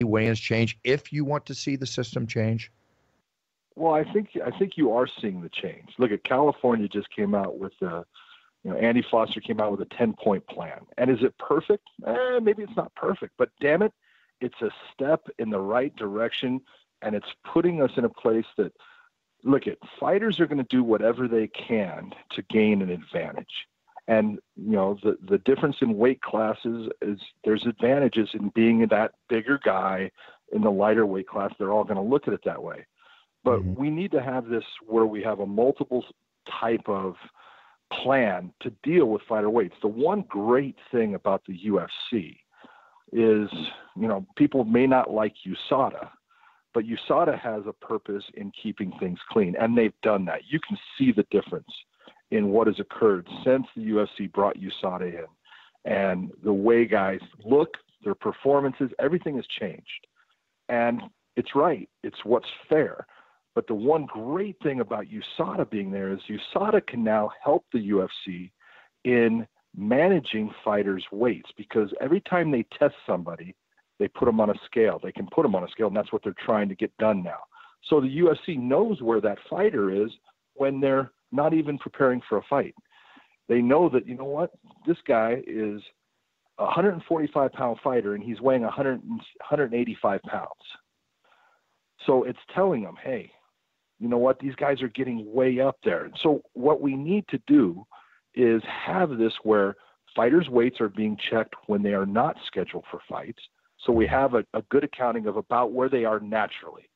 weigh-ins change if you want to see the system change? Well, I think you are seeing the change. Look at California just came out with Andy Foster came out with a 10-point plan. And is it perfect? Maybe it's not perfect, but damn it, it's a step in the right direction, and it's putting us in a place that, look at, fighters are going to do whatever they can to gain an advantage. And, the difference in weight classes is there's advantages in being that bigger guy in the lighter weight class. They're all going to look at it that way. But we need to have this where we have a multiple type of plan to deal with fighter weights. The one great thing about the UFC is, people may not like USADA, but USADA has a purpose in keeping things clean, and they've done that. You can see the difference in what has occurred since the UFC brought USADA in, and the way guys look, their performances, everything has changed. And it's right. It's what's fair. But the one great thing about USADA being there is USADA can now help the UFC in managing fighters' weights, because every time they test somebody, they put them on a scale. They can put them on a scale, and that's what they're trying to get done now. So the UFC knows where that fighter is when they're not even preparing for a fight. They know that, this guy is a 145-pound fighter, and he's weighing 185 pounds. So it's telling them, hey, these guys are getting way up there. So what we need to do is have this where fighters' weights are being checked when they are not scheduled for fights. So we have a good accounting of about where they are naturally.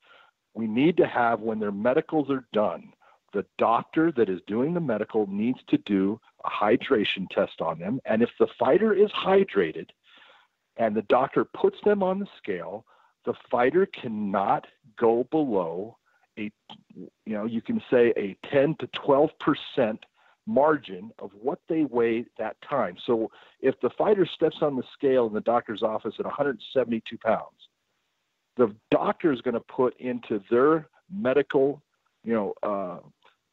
We need to have, when their medicals are done, the doctor that is doing the medical needs to do a hydration test on them. And if the fighter is hydrated and the doctor puts them on the scale, the fighter cannot go below you can say a 10 to 12% margin of what they weigh that time. So if the fighter steps on the scale in the doctor's office at 172 pounds, the doctor is going to put into their medical,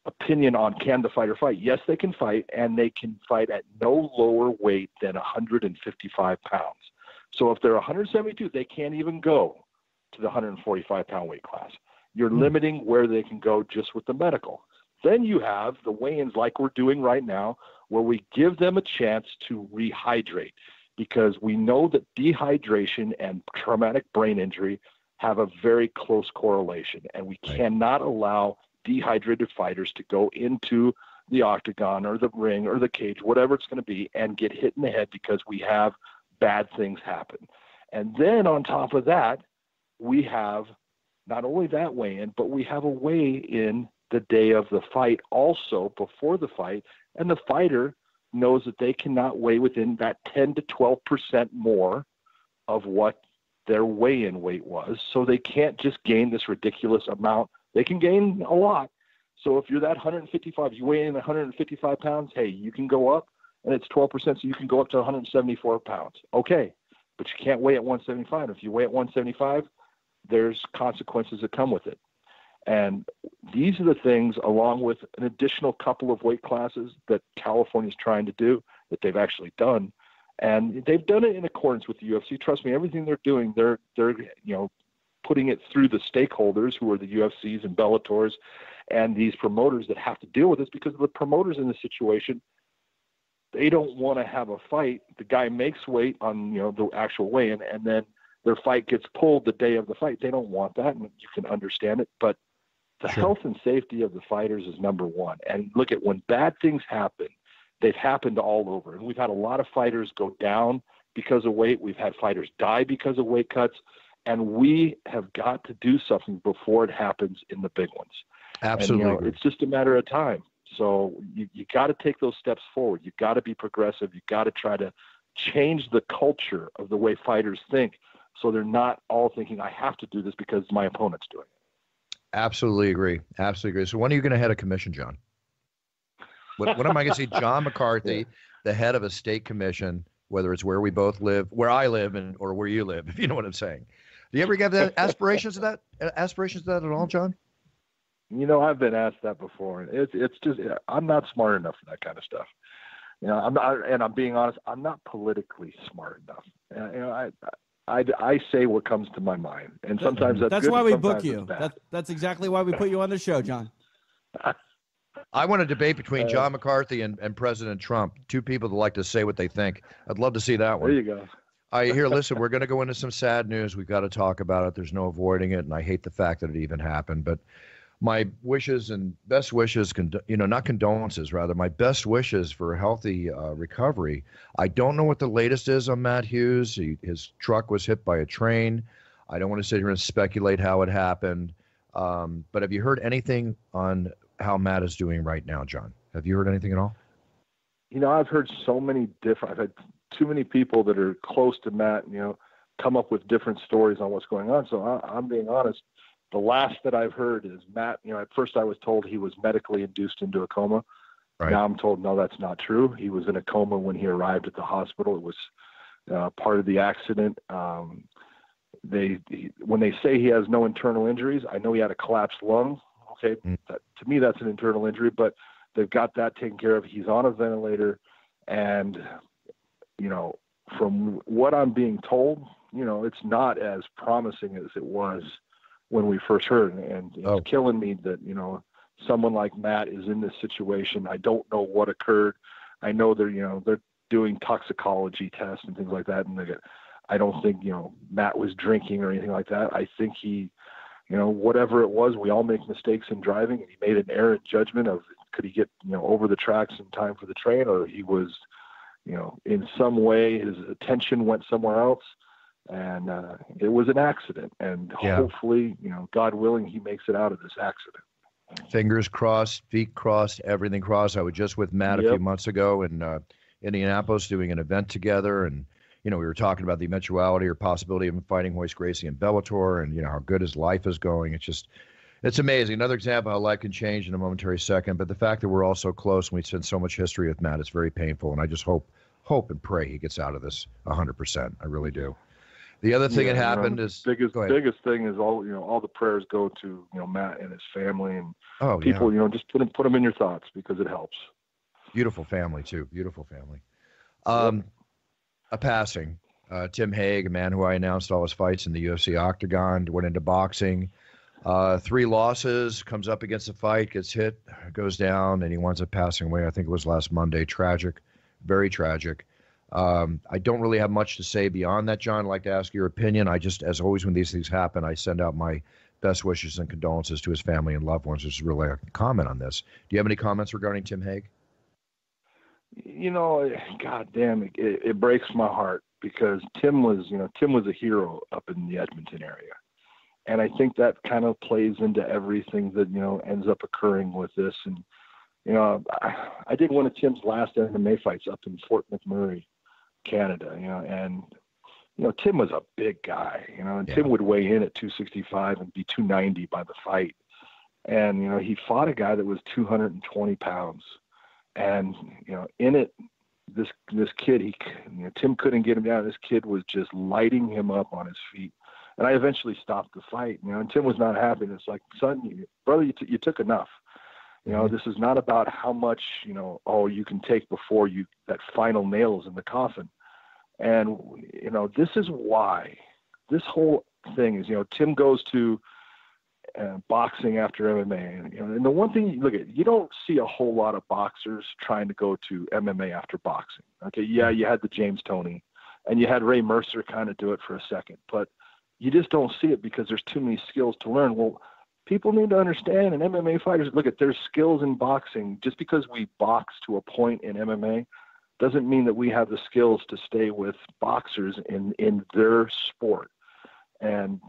opinion on can the fighter fight. Yes, they can fight, and they can fight at no lower weight than 155 pounds. So if they're 172, they can't even go to the 145-pound weight class. You're limiting where they can go just with the medical. Then you have the weigh-ins like we're doing right now, where we give them a chance to rehydrate, because we know that dehydration and traumatic brain injury have a very close correlation, and we cannot allow dehydrated fighters to go into the octagon or the ring or the cage, whatever it's going to be, and get hit in the head because we have bad things happen. And then on top of that, we have not only that weigh-in, but we have a weigh-in the day of the fight also before the fight, and the fighter knows that they cannot weigh within that 10 to 12% more of what their weigh-in weight was. So they can't just gain this ridiculous amount. They can gain a lot. So if you're that 155, you weigh in 155 pounds, hey, you can go up, and it's 12%, so you can go up to 174 pounds. Okay, but you can't weigh at 175. If you weigh at 175, there's consequences that come with it. And these are the things, along with an additional couple of weight classes that California's trying to do, that they've actually done. And they've done it in accordance with the UFC. Trust me, everything they're doing, they're putting it through the stakeholders, who are the UFCs and Bellators and these promoters that have to deal with this, because the promoters in this situation, they don't want to have a fight. The guy makes weight on, the actual weigh-in, and then their fight gets pulled the day of the fight. They don't want that, and you can understand it. But the health and safety of the fighters is number one. And look at, when bad things happen, they've happened all over. And we've had a lot of fighters go down because of weight. We've had fighters die because of weight cuts. And we have got to do something before it happens in the big ones. Absolutely. And, it's just a matter of time. So you got to take those steps forward. You've got to be progressive. You've got to try to change the culture of the way fighters think, so they're not all thinking, I have to do this because my opponent's doing it. Absolutely agree. Absolutely agree. So when are you going to head a commission, John? When am I going to see John McCarthy, the head of a state commission, whether it's where we both live, where I live, or where you live, if you know what I'm saying? Do you ever have that aspirations of that at all, John? I've been asked that before, and it's just, I'm not smart enough for that kind of stuff. I'm not, and I'm being honest, I'm not politically smart enough. I say what comes to my mind, and sometimes that's good, why we sometimes book you. it's bad. That's exactly why we put you on the show, John. I want a debate between John McCarthy and President Trump, two people that like to say what they think. I'd love to see that one. There you go. Listen, we're going to go into some sad news. We've got to talk about it. There's no avoiding it, and I hate the fact that it even happened. But my wishes and best wishes, not condolences, rather, my best wishes for a healthy recovery. I don't know what the latest is on Matt Hughes. His truck was hit by a train. I don't want to sit here and speculate how it happened. But have you heard anything on how Matt is doing right now, John? Have you heard anything at all? I've heard so many I've had too many people that are close to Matt, come up with different stories on what's going on. So I'm being honest. The last that I've heard is Matt, at first I was told he was medically induced into a coma. Right. Now I'm told, no, that's not true. He was in a coma when he arrived at the hospital. It was part of the accident. When they say he has no internal injuries, I know he had a collapsed lung. Okay. To me, that's an internal injury, but they've got that taken care of. He's on a ventilator. And, from what I'm being told, it's not as promising as it was when we first heard, and it's killing me that, someone like Matt is in this situation. I don't know what occurred. I know they're doing toxicology tests and things like that. And I don't think, Matt was drinking or anything like that. I think he, whatever it was, we all make mistakes in driving, and he made an error in judgment of, could he get, over the tracks in time for the train, or he was, in some way his attention went somewhere else. And it was an accident, and hopefully, God willing, he makes it out of this accident. Fingers crossed, feet crossed, everything crossed. I was just with Matt a few months ago in Indianapolis doing an event together, and we were talking about the eventuality or possibility of him fighting Royce Gracie in Bellator, and how good his life is going. It's amazing. Another example of how life can change in a momentary second. But the fact that we're all so close and we spend so much history with Matt, it's very painful, and I just hope and pray he gets out of this 100%. I really do. The other thing that happened is biggest thing is all the prayers go to Matt and his family, and people just put them in your thoughts, because it helps. Beautiful family too. Beautiful family. A passing. Tim Hague, a man who I announced all his fights in the UFC octagon, went into boxing. 3 losses, comes up against a fight, gets hit, goes down, and he winds up passing away. I think it was last Monday. Tragic, very tragic. I don't really have much to say beyond that, John. I'd like to ask your opinion. I just, as always, when these things happen, I send out my best wishes and condolences to his family and loved ones. This is really a comment on this. Do you have any comments regarding Tim Hague? God damn it. It breaks my heart, because Tim was a hero up in the Edmonton area. And I think that kind of plays into everything that, ends up occurring with this. And, I did one of Tim's last MMA fights up in Fort McMurray, Canada, and, Tim was a big guy, and Tim would weigh in at 265 and be 290 by the fight. And, he fought a guy that was 220 pounds. And, in it, this kid, Tim couldn't get him down. This kid was just lighting him up on his feet. And I eventually stopped the fight, and Tim was not happy. And it's like, son, brother, you took enough. This is not about how much, you can take before that final nail is in the coffin. And, this is why this whole thing is, Tim goes to boxing after MMA. And the one thing, you don't see a whole lot of boxers trying to go to MMA after boxing. Okay. Yeah. You had the James Toney, and you had Ray Mercer kind of do it for a second, but you just don't see it because there's too many skills to learn. Well, people need to understand, and MMA fighters, there's skills in boxing. Just because we box to a point in MMA doesn't mean that we have the skills to stay with boxers in their sport. And,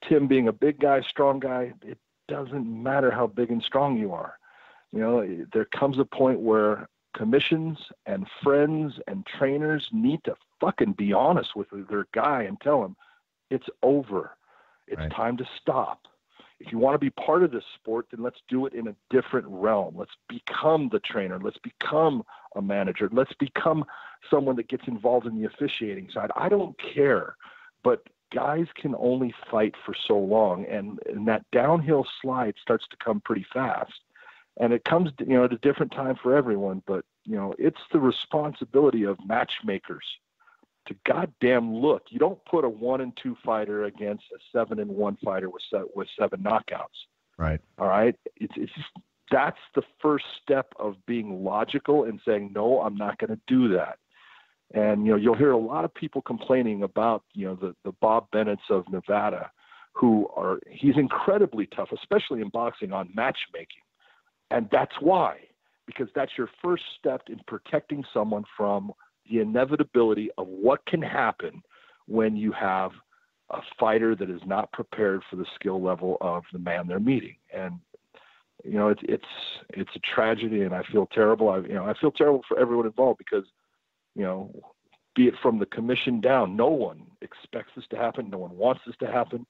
Tim being a big guy, strong guy, it doesn't matter how big and strong you are. There comes a point where commissions and friends and trainers need to fucking be honest with their guy and tell him it's over. It's time to stop. If you want to be part of this sport, then let's do it in a different realm. Let's become the trainer. Let's become a manager. Let's become someone that gets involved in the officiating side. I don't care, but guys can only fight for so long, and that downhill slide starts to come pretty fast. And it comes, at a different time for everyone, but, it's the responsibility of matchmakers to goddamn look. You don't put a 1-2 fighter against a 7-1 fighter with 7 knockouts. Right. All right. It's just, that's the first step of being logical and saying, no, I'm not going to do that. And, you'll hear a lot of people complaining about, the Bob Bennett's of Nevada, he's incredibly tough, especially in boxing, on matchmaking. And that's why, because that's your first step in protecting someone from the inevitability of what can happen when you have a fighter that is not prepared for the skill level of the man they're meeting. And, it's a tragedy, and I feel terrible. I feel terrible for everyone involved because, be it from the commission down, no one expects this to happen. No one wants this to happen.